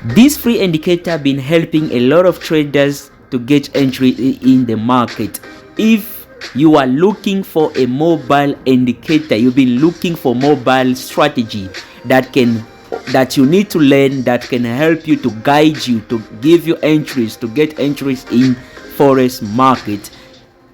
This free indicator been helping a lot of traders to get entry in the market. If you are looking for a mobile indicator, you've been looking for mobile strategy that you need to learn, that can help you, to guide you, to give you entries, to get entries in forex market.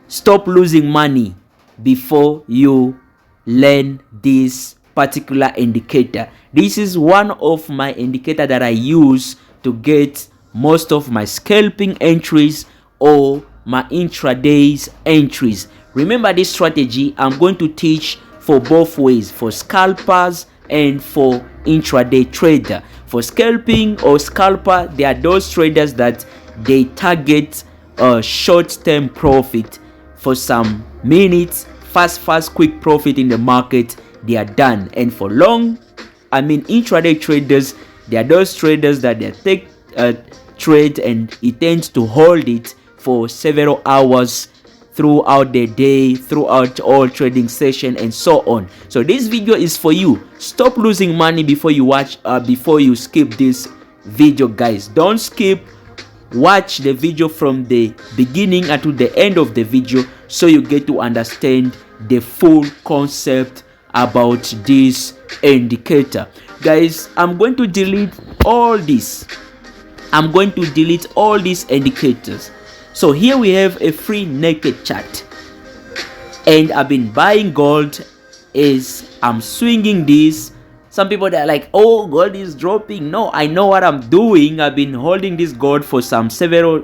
Stop losing money before you learn this particular indicator. This is one of my indicator that I use to get most of my scalping entries or my intradays entries. Remember, this strategy I'm going to teach for both ways, for scalpers and for intraday trader. For scalping or scalper, they are those traders that they target a short-term profit for some minutes, fast quick profit in the market, they are done. And for intraday traders, they are those traders that they take a trade and it tends to hold it for several hours throughout the day, throughout all trading session, and so on. So this video is for you. Stop losing money before you before you skip this video, guys. Don't skip. Watch the video from the beginning until the end of the video so you get to understand the full concept about this indicator. Guys, I'm going to delete all this. I'm going to delete all these indicators. So here we have a free naked chart, and I've been buying gold as I'm swinging this. Some people that are like, oh, gold is dropping. No, I know what I'm doing. I've been holding this gold for several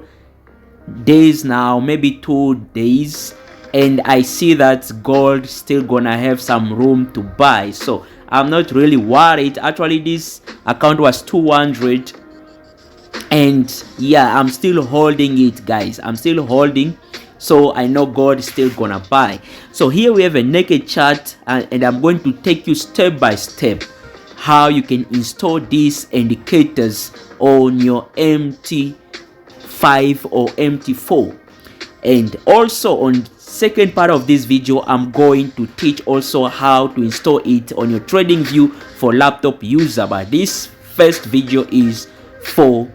days now, maybe 2 days, and I see that gold still gonna have some room to buy. So I'm not really worried. Actually, this account was 200, and yeah, I'm still holding it, guys. I'm still holding. So I know gold is still gonna buy. So here we have a naked chart, and I'm going to take you step by step how you can install these indicators on your MT5 or MT4. And also on second part of this video, I'm going to teach also how to install it on your trading view for laptop user. But this first video is for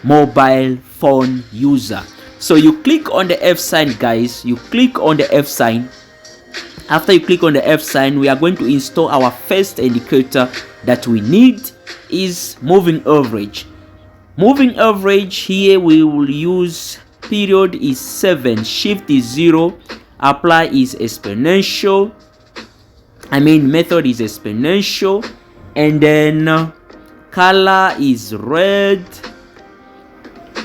mobile phone user. So you click on the F sign, guys. You click on the F sign. After you click on the F sign, we are going to install our first indicator that we need is moving average. Moving average, here we will use period is 7, shift is 0, apply is exponential. Method is exponential, and then color is red.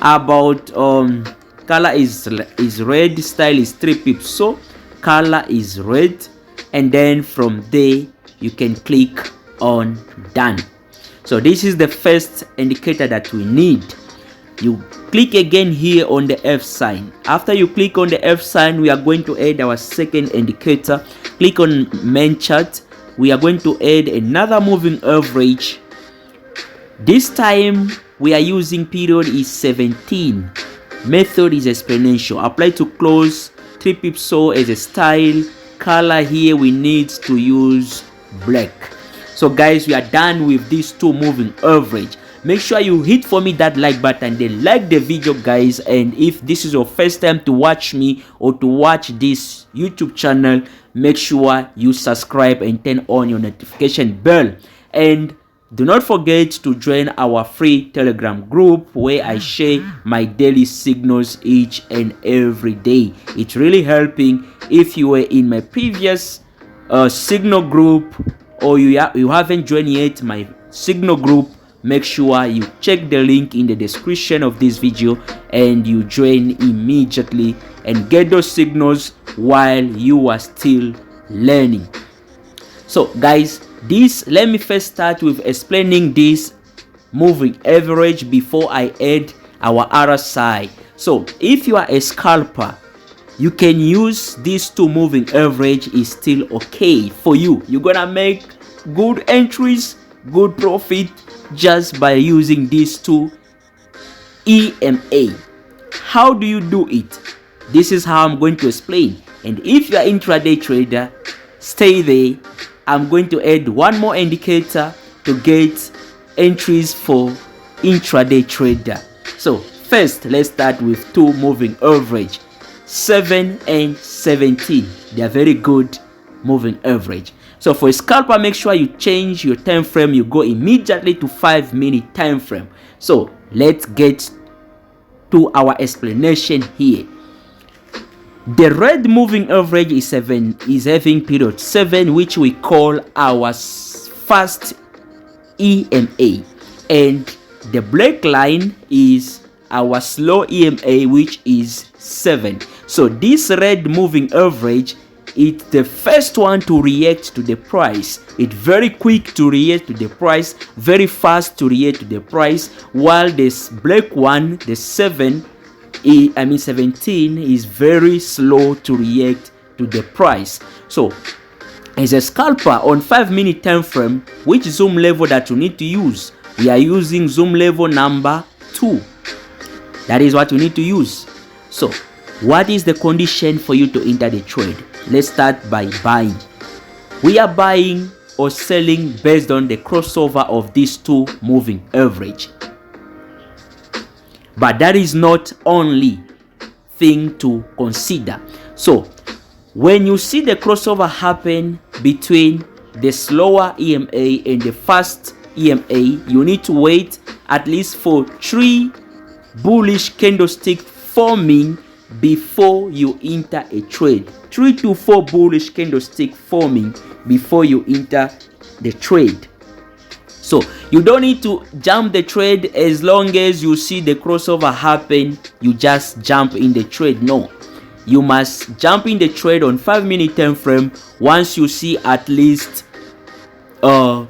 Color is red, style is 3 pips, so color is red, and then from there you can click on done. So this is the first indicator that we need. You click again here on the F sign. After you click on the F sign, we are going to add our second indicator. Click on main chart. We are going to add another moving average. This time we are using period is 17, method is exponential, apply to close, 3 pips so as a style. Color here we need to use black. So guys, we are done with these two moving average. Make sure you hit for me that like button, then like the video, guys. And if this is your first time to watch me or to watch this YouTube channel, make sure you subscribe and turn on your notification bell. And do not forget to join our free Telegram group where I share my daily signals each and every day. It's really helping. If you were in my previous signal group, or you haven't joined yet my signal group, make sure you check the link in the description of this video and you join immediately and get those signals while you are still learning. So guys, let me first start with explaining this moving average before I add our RSI. So if you are a scalper, you can use these two moving average, is still okay for you. You're gonna make good entries, good profit just by using these two EMA. How do you do it? This is how I'm going to explain. And if you are intraday trader, stay there. I'm going to add one more indicator to get entries for intraday trader. So first, let's start with 2 moving average, 7 and 17. They are very good moving average. So for a scalper, make sure you change your time frame. You go immediately to 5-minute time frame. So let's get to our explanation here. The red moving average is having period 7, which we call our fast EMA, and the black line is our slow EMA, which is 7. So this red moving average, it's the first one to react to the price. It's very quick to react to the price, very fast to react to the price, while this black one, the 17, is very slow to react to the price. So as a scalper on 5-minute time frame, which zoom level that you need to use? We are using zoom level number 2. That is what you need to use. So what is the condition for you to enter the trade? Let's start by buying. We are buying or selling based on the crossover of these 2 moving average. But that is not only thing to consider. So when you see the crossover happen between the slower EMA and the fast EMA, you need to wait at least for 3 bullish candlestick forming before you enter a trade. 3 to 4 bullish candlestick forming before you enter the trade. So you don't need to jump the trade. As long as you see the crossover happen, you just jump in the trade. No, you must jump in the trade on 5-minute time frame once you see at least 3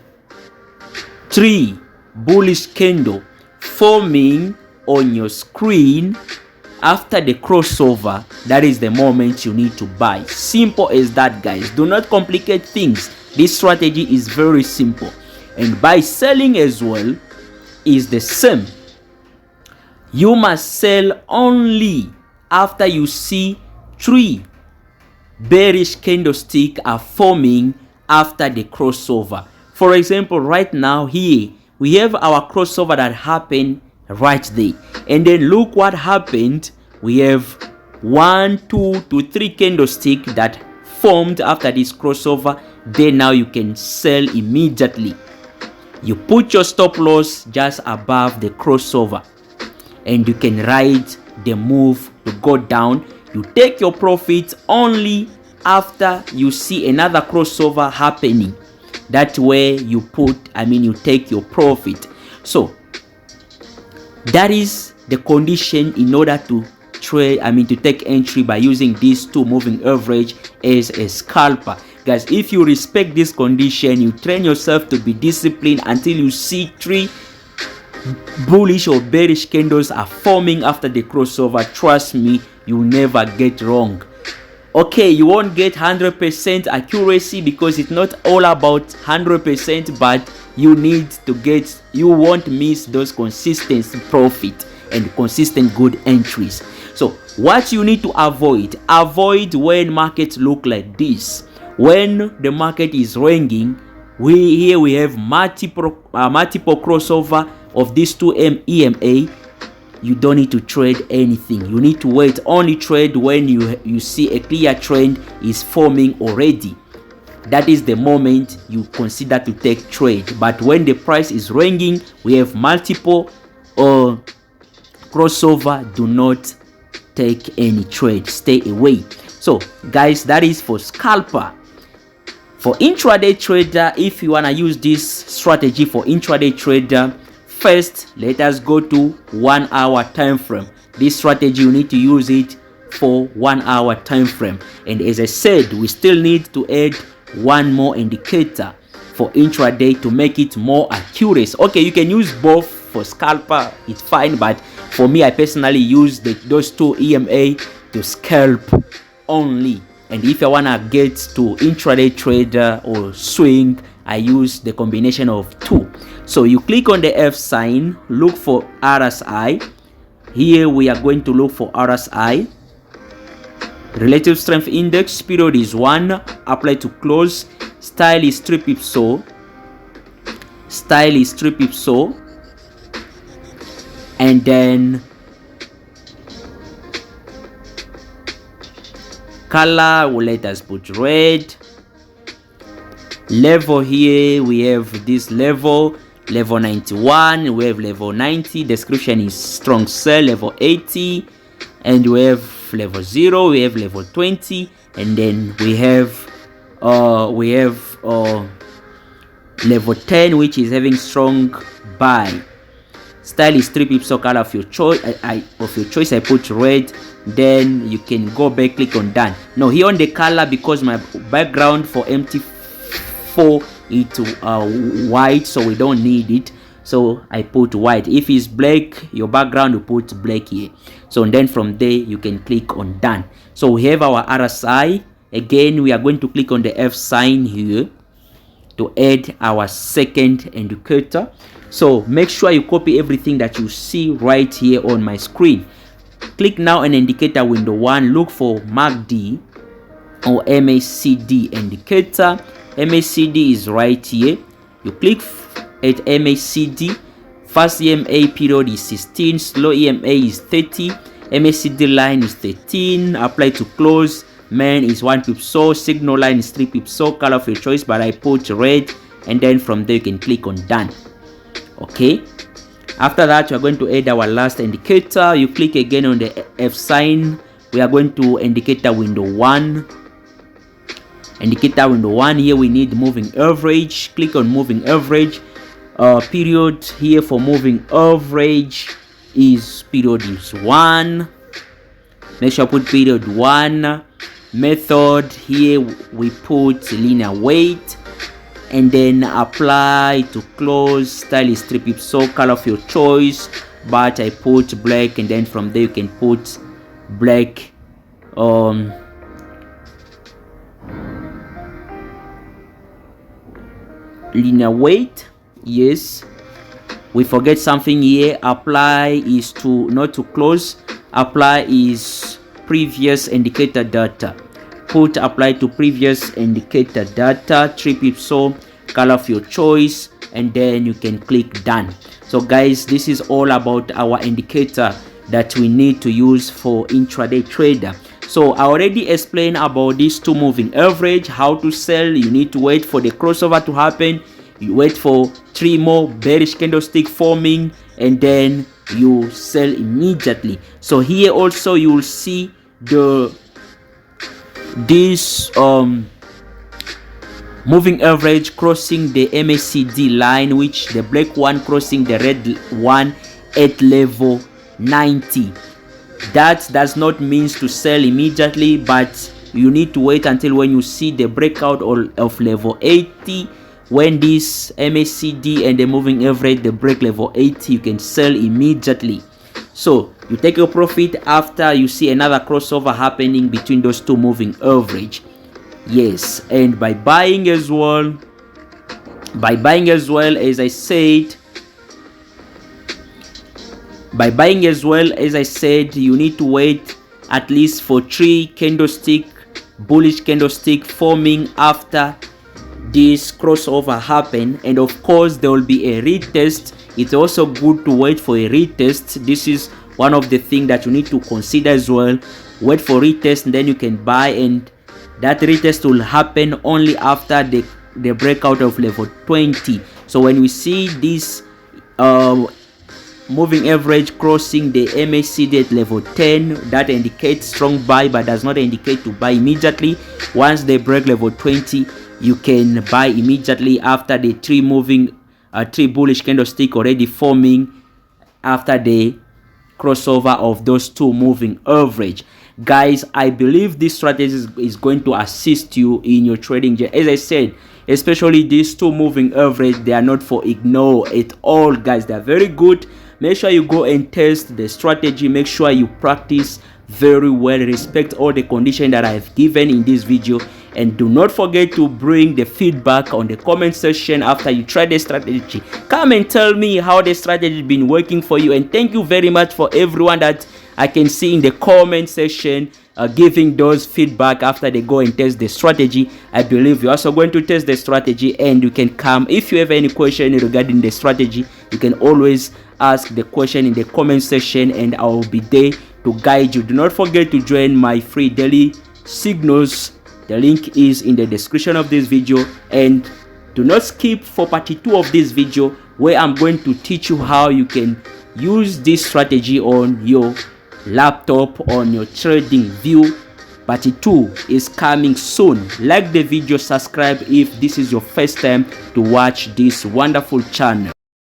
bullish candle forming on your screen. After the crossover, that is the moment you need to buy. Simple as that, guys. Do not complicate things. This strategy is very simple. And by selling as well is the same. You must sell only after you see 3 bearish candlesticks are forming after the crossover. For example, right now here we have our crossover that happened right there, and then look what happened. We have 1, 2 to 3 candlesticks that formed after this crossover. Then now you can sell immediately. You put your stop loss just above the crossover, and you can ride the move to go down. You take your profit only after you see another crossover happening. That way you take your profit. So that is the condition in order to trade, to take entry by using these 2 moving average as a scalper. Guys, if you respect this condition, you train yourself to be disciplined until you see 3 bullish or bearish candles are forming after the crossover. Trust me, you never get wrong. Okay, you won't get 100% accuracy because it's not all about 100%, but you won't miss those consistent profit and consistent good entries. So what you need to avoid when markets look like this. When the market is ranging, we have multiple crossover of these 2 EMA. You don't need to trade anything. You need to wait. Only trade when you see a clear trend is forming already. That is the moment you consider to take trade. But when the price is ranging, we have multiple crossover. Do not take any trade. Stay away. So guys, that is for scalper. For intraday trader, if you wanna use this strategy for intraday trader, first let us go to 1 hour time frame. This strategy, you need to use it for 1 hour time frame. And as I said, we still need to add 1 more indicator for intraday to make it more accurate. Okay, you can use both for scalper, it's fine, but for me, I personally use those 2 EMA to scalp only. And if I wanna get to intraday trader or swing, I use the combination of 2. So you click on the F sign, look for RSI. Here we are going to look for RSI. Relative strength index, period is 1, apply to close. Style is 3 pips so. Style is 3 pips so. and then color, will let us put red. Level, here we have this level 91, we have level 90, description is strong sell, level 80, and we have level 0, we have level 20, and then we have level 10, which is having strong buy. Style is 3 pips, so color of your choice. I put red. Then you can go back, click on done. Now here on the color, because my background for MT4 is white, so we don't need it, so I put white. If it's black, your background, you put black here. So and then from there you can click on done. So we have our RSI. Again, we are going to click on the F sign here to add our second indicator. So make sure you copy everything that you see right here on my screen. Click now on indicator window 1, look for MACD or MACD indicator. MACD is right here. You click at MACD. Fast EMA period is 16, slow EMA is 30, MACD line is 13, apply to close, main is 1 pip, so signal line is 3 pips, so color of your choice, but I put red, and then from there you can click on done. Okay, after that, we are going to add our last indicator. You click again on the F sign. We are going to indicator window 1. Indicator window 1, here we need moving average. Click on moving average. Period here for moving average is period is 1. Make sure I put period 1. Method, here we put linear weight, and then apply to close. Style is 3 pips, so color of your choice, but I put black, and then from there you can put black. Linear weight, yes. We forget something here. Apply is to not to close. Apply is previous indicator data. Put apply to previous indicator data, 3 pips, so color of your choice, and then you can click done. So guys, this is all about our indicator that we need to use for intraday trader. So I already explained about these two moving average, how to sell. You need to wait for the crossover to happen. You wait for 3 more bearish candlestick forming, and then you sell immediately. So here also you will see this moving average crossing the MACD line, which the black one crossing the red one at level 90. That does not mean to sell immediately, but you need to wait until when you see the breakout of level 80. When this MACD and the moving average the break level 80, you can sell immediately. So you take your profit after you see another crossover happening between those two moving average. Yes, and by buying as well, as I said, you need to wait at least for 3 bullish candlestick forming after this crossover happen. And of course there will be a retest. It's also good to wait for a retest. This is one of the things that you need to consider as well. Wait for retest, and then you can buy, and that retest will happen only after the breakout of level 20. So when we see this moving average crossing the MACD at level 10, that indicates strong buy, but does not indicate to buy immediately. Once they break level 20, you can buy immediately after the 3 bullish candlestick already forming after the crossover of those 2 moving average. Guys, I believe this strategy is going to assist you in your trading. As I said, especially these 2 moving average, they are not for ignore at all, guys. They are very good. Make sure you go and test the strategy. Make sure you practice very well. Respect all the conditions that I have given in this video, and do not forget to bring the feedback on the comment section after you try the strategy. Come and tell me how the strategy has been working for you. And thank you very much for everyone that I can see in the comment section giving those feedback after they go and test the strategy. I believe you're also going to test the strategy, and you can come if you have any question regarding the strategy. You can always ask the question in the comment section and I will be there to guide you. Do not forget to join my free daily signals. The link is in the description of this video, and do not skip for part 2 of this video where I'm going to teach you how you can use this strategy on your laptop, on your trading view. Part 2 is coming soon. Like the video, subscribe if this is your first time to watch this wonderful channel.